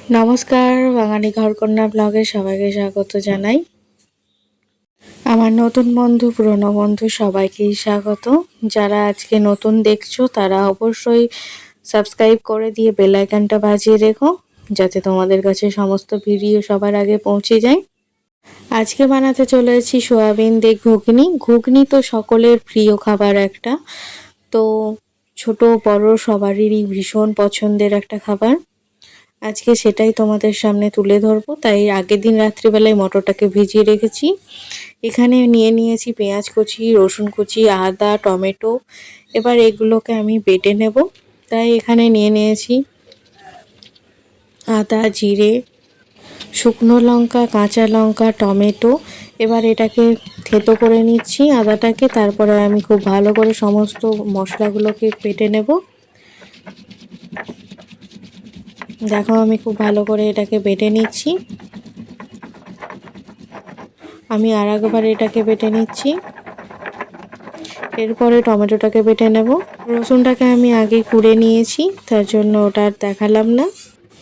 নমস্কার, বাঙালি ঘরকন্যা ব্লগে সবাইকে স্বাগত জানাই। আমার নতুন বন্ধু, পুরনো বন্ধু সবাইকেই স্বাগত। যারা আজকে নতুন দেখছো তারা অবশ্যই সাবস্ক্রাইব করে দিয়ে বেল আইকনটা বাজিয়ে রেখো, যাতে তোমাদের কাছে সমস্ত ভিডিও সবার আগে পৌঁছে যায়। আজকে বানাতে চলেছি সোয়াবিন দিয়ে ঘুগনি। ঘুগনি তো সকলের প্রিয় খাবার একটা, তো ছোট বড় সবারই ভীষণ পছন্দের একটা খাবার। আজকে সেটাই তোমাদের সামনে তুলে ধরবো। তাই আগের দিন রাত্রিবেলায় মটরটাকে ভিজিয়ে রেখেছি। এখানে নিয়ে নিয়েছি পেঁয়াজ কুচি, রসুন কুচি, আদা, টমেটো। এবার এগুলোকে আমি বেটে নেব। তাই এখানে নিয়ে নিয়েছি আদা, জিরে, শুকনো লঙ্কা, কাঁচা লঙ্কা, টমেটো। এবার এটাকে থেতো করে নিচ্ছি আদাটাকে। তারপরে আমি খুব ভালো করে সমস্ত মশলাগুলোকে বেটে নেব। দেখো আমি খুব ভালো করে এটাকে বেটে নিচ্ছি। আমি আর একবার এটাকে বেটে নিচ্ছি। এরপরে টমেটোটাকে বেটে নেব। রসুনটাকে আমি আগে কুড়ে নিয়েছি, তার জন্য ওটা আর দেখালাম না।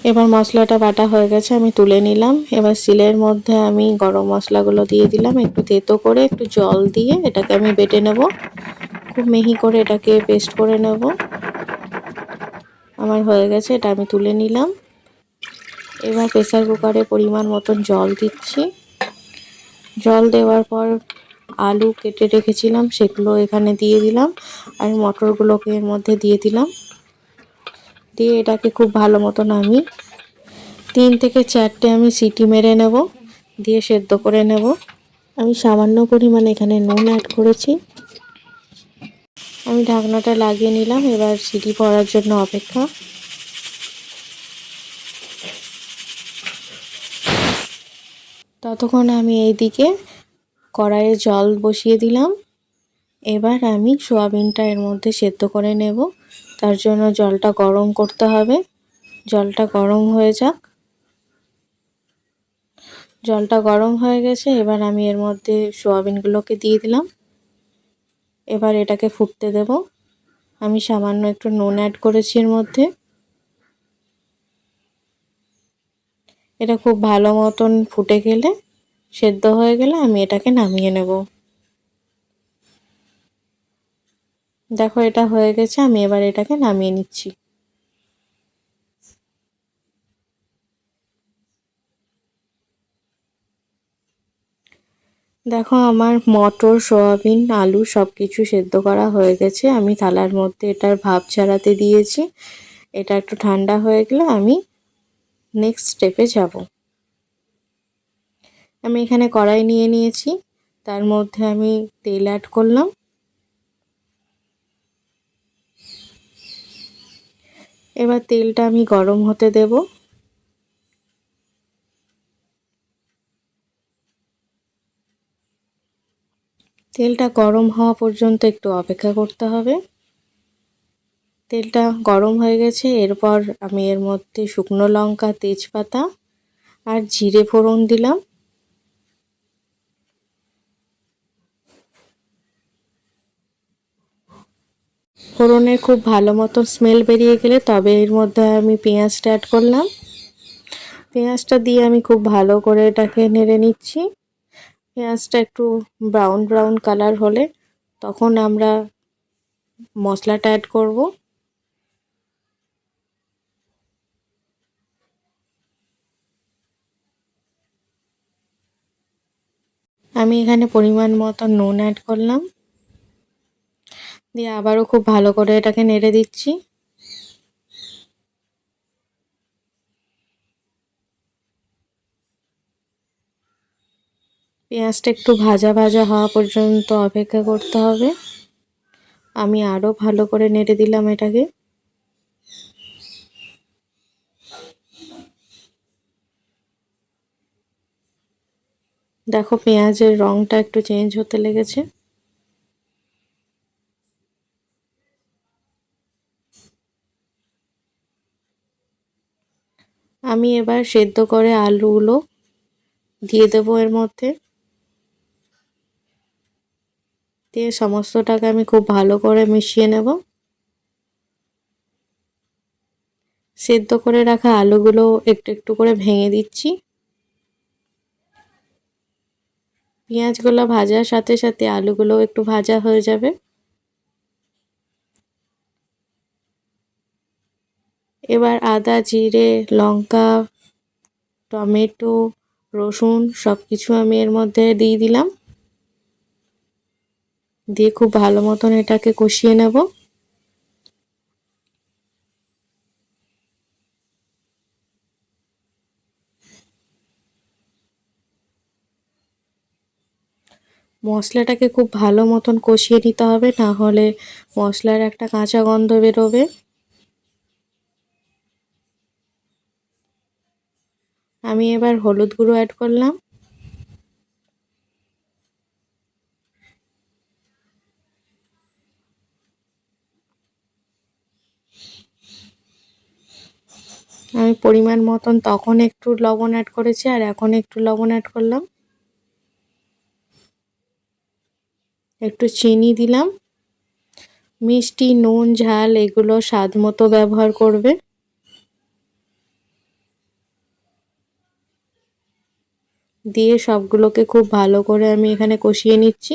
এবার মশলাটা বাটা হয়ে গেছে, আমি তুলে নিলাম। এবার শিলের মধ্যে আমি গরম মশলাগুলো দিয়ে দিলাম, একটু তেতো করে একটু জল দিয়ে এটাকে আমি বেটে নেব। খুব মিহি করে এটাকে পেস্ট করে নেব। আমার হয়ে গেছে, এটা আমি তুলে নিলাম। এবার প্রেসার কুকারে পরিমাণ মতন জল দিচ্ছি। জল দেওয়ার পর আলু কেটে রেখেছিলাম সেগুলো এখানে দিয়ে দিলাম, আর মটরগুলোকে এর মধ্যে দিয়ে দিলাম। দিয়ে এটাকে খুব ভালো মতন আমি 3 থেকে 4টে আমি সিটি মেরে নেব, দিয়ে সেদ্ধ করে নেব। আমি সামান্য পরিমাণে এখানে নুন অ্যাড করেছি। আমি ঢাকনাটা লাগিয়ে নিলাম। এবার সিটি পড়ার জন্য অপেক্ষা। ততক্ষণ আমি এইদিকে কড়াইয়ে জল বসিয়ে দিলাম। এবার আমি সোয়াবিনটা এর মধ্যে সেদ্ধ করে নেব। তার জন্য জলটা গরম করতে হবে। জলটা গরম হয়ে যাক। জলটা গরম হয়ে গেছে, এবার আমি এর মধ্যে সোয়াবিনগুলোকে দিয়ে দিলাম। এবার এটাকে ফুটতে দেব। আমি সামান্য একটু নুন অ্যাড করেছি এর মধ্যে। এটা খুব ভালো মতন ফুটে গেলে, সেদ্ধ হয়ে গেলে আমি এটাকে নামিয়ে নেব। দেখো এটা হয়ে গেছে, আমি এবার এটাকে নামিয়ে নিচ্ছি। দেখো আমার মটর, সয়াবিন, আলু সব কিছু সেদ্ধ করা হয়ে গেছে। আমি থালার মধ্যে এটার ভাপ ছাড়াতে দিয়েছি। এটা একটু ঠান্ডা হয়ে গেলে আমি নেক্সট স্টেপে যাব। আমি এখানে কড়াই নিয়ে নিয়েছি, তার মধ্যে আমি তেল অ্যাড করলাম। এবার তেলটা আমি গরম হতে দেব। তেলটা গরম হওয়া পর্যন্ত একটু অপেক্ষা করতে হবে। তেলটা গরম হয়ে গেছে, এরপর আমি এর মধ্যে শুকনো লঙ্কা, তেজপাতা আর জিরে ফোড়ন দিলাম। ফোড়নের খুব ভালো মতো স্মেল বেরিয়ে গেলে তবে এর মধ্যে আমি পেঁয়াজটা অ্যাড করলাম। পেঁয়াজটা দিয়ে আমি খুব ভালো করে এটাকে নেড়ে নিচ্ছি। পেঁয়াজটা একটু ব্রাউন ব্রাউন কালার হলে তখন আমরা মশলাটা অ্যাড করব। আমি এখানে পরিমাণ মতো নুন অ্যাড করলাম, দিয়ে আবারও খুব ভালো করে এটাকে নেড়ে দিচ্ছি। পেঁয়াজটা একটু ভাজা ভাজা হওয়া পর্যন্ত অপেক্ষা করতে হবে। আমি আরও ভালো করে নেড়ে দিলাম এটাকে। দেখো পেঁয়াজের রঙটা একটু চেঞ্জ হতে লেগেছে। আমি এবার সেদ্ধ করে আলুগুলো দিয়ে দেবো এর মধ্যে। দিয়ে সমস্তটাকে আমি খুব ভালো করে মিশিয়ে নেব। সেদ্ধ করে রাখা আলুগুলো একটু একটু করে ভেঙে দিচ্ছি। পেঁয়াজগুলো ভাজার সাথে সাথে আলুগুলো একটু ভাজা হয়ে যাবে। এবার আদা, জিরে, লঙ্কা, টমেটো, রসুন সব কিছু আমি এর মধ্যে দিয়ে দিলাম। দিয়ে খুব ভালো মতন এটাকে কষিয়ে নেব। মশলাটাকে খুব ভালো মতন কষিয়ে নিতে হবে, না হলে মশলার একটা কাঁচা গন্ধ বেরোবে। আমি এবার হলুদ গুঁড়ো অ্যাড করলাম। আমি পরিমাণ মতন তখন একটু লবণ অ্যাড করেছি আর এখন একটু লবণ অ্যাড করলাম। একটু চিনি দিলাম। মিষ্টি, নুন, ঝাল এগুলো স্বাদ মতো ব্যবহার করবে। দিয়ে সবগুলোকে খুব ভালো করে আমি এখানে কষিয়ে নিচ্ছি।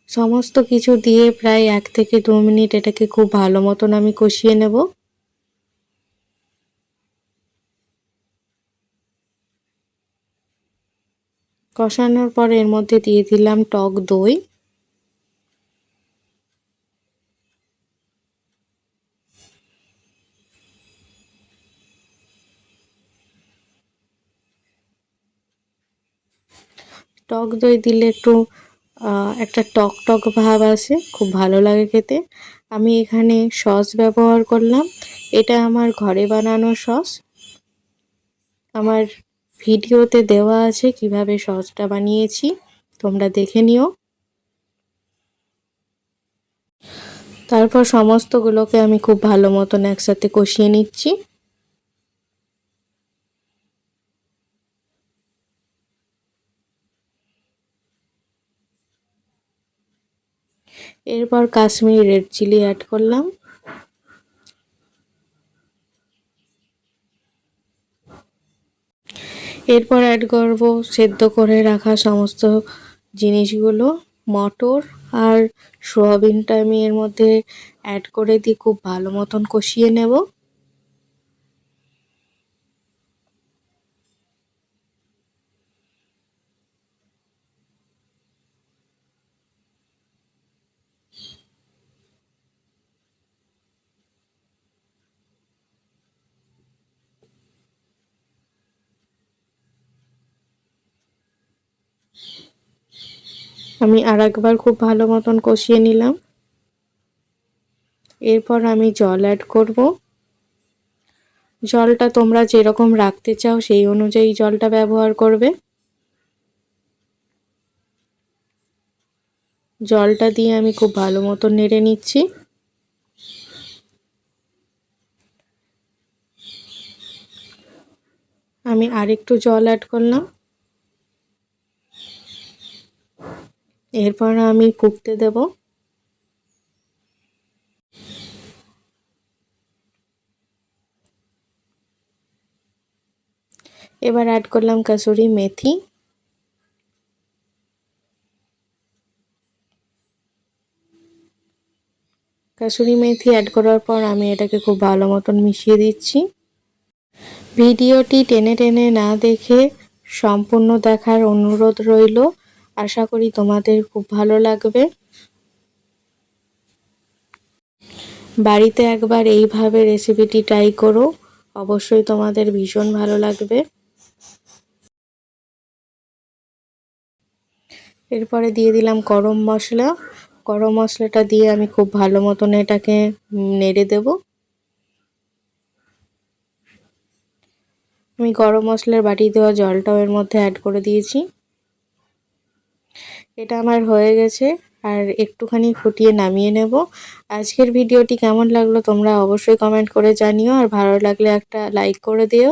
সমস্ত কিছু দিয়ে প্রায় 1 থেকে 2 মিনিট এটাকে খুব ভালো মতন আমি কষিয়ে নেব। কষানোর পর এর মধ্যে দিয়ে দিলাম টক দই। টক দই দিলে একটু একটা টক টক ভাব আসে, খুব ভালো লাগে খেতে। আমি এখানে সস ব্যবহার করলাম। এটা আমার ঘরে বানানো সস। আমার ভিডিওতে দেওয়া আছে কিভাবে সসটা বানিয়েছি, তোমরা দেখে নিও। তারপর সমস্তগুলোকে আমি খুব ভালো মতন একসাথে কষিয়ে নিচ্ছি। এরপর কাশ্মীরি রেড চিলি অ্যাড করলাম। এরপর অ্যাড করব সেদ্ধ করে রাখা সমস্ত জিনিসগুলো। মটর আর সোয়াবিনটা আমি এর মধ্যে অ্যাড করে দিয়ে খুব ভালো মতন কষিয়ে নেব। আমি আরেকবার খুব ভালো মতন কষিয়ে নিলাম। এরপর আমি জল অ্যাড করব। জলটা তোমরা যেরকম রাখতে চাও সেই অনুযায়ী জলটা ব্যবহার করবে। জলটা দিয়ে আমি খুব ভালো মতন নেড়ে নিচ্ছি। আমি আরেকটু জল অ্যাড করলাম। এরপর আমি ফুটতে দেব। এবার অ্যাড করলাম কাসুরি মেথি। কাসুরি মেথি অ্যাড করার পর আমি এটাকে খুব ভালো মতন মিশিয়ে দিচ্ছি। ভিডিওটি টেনে টেনে না দেখে সম্পূর্ণ দেখার অনুরোধ রইল। আশা করি তোমাদের খুব ভালো লাগবে। বাড়িতে একবার এইভাবে রেসিপিটি ট্রাই করো, অবশ্যই তোমাদের ভীষণ ভালো লাগবে। এরপরে দিয়ে দিলাম গরম মশলা। গরম মশলাটা দিয়ে আমি খুব ভালো মতন এটাকে নেড়ে দেব। আমি গরম মশলার বাটি দেওয়া জলটাও এর মধ্যে অ্যাড করে দিয়েছি। এটা আমার হয়ে গেছে, আর একটুখানি ফুটিয়ে নামিয়ে নেব। আজকের ভিডিওটি কেমন লাগলো তোমরা অবশ্যই কমেন্ট করে জানিও, আর ভালো লাগলে একটা লাইক করে দিও।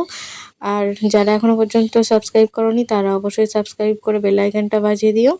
আর যারা এখনো পর্যন্ত সাবস্ক্রাইব করনি তারা অবশ্যই সাবস্ক্রাইব করে বেল আইকনটা বাজিয়ে দিও।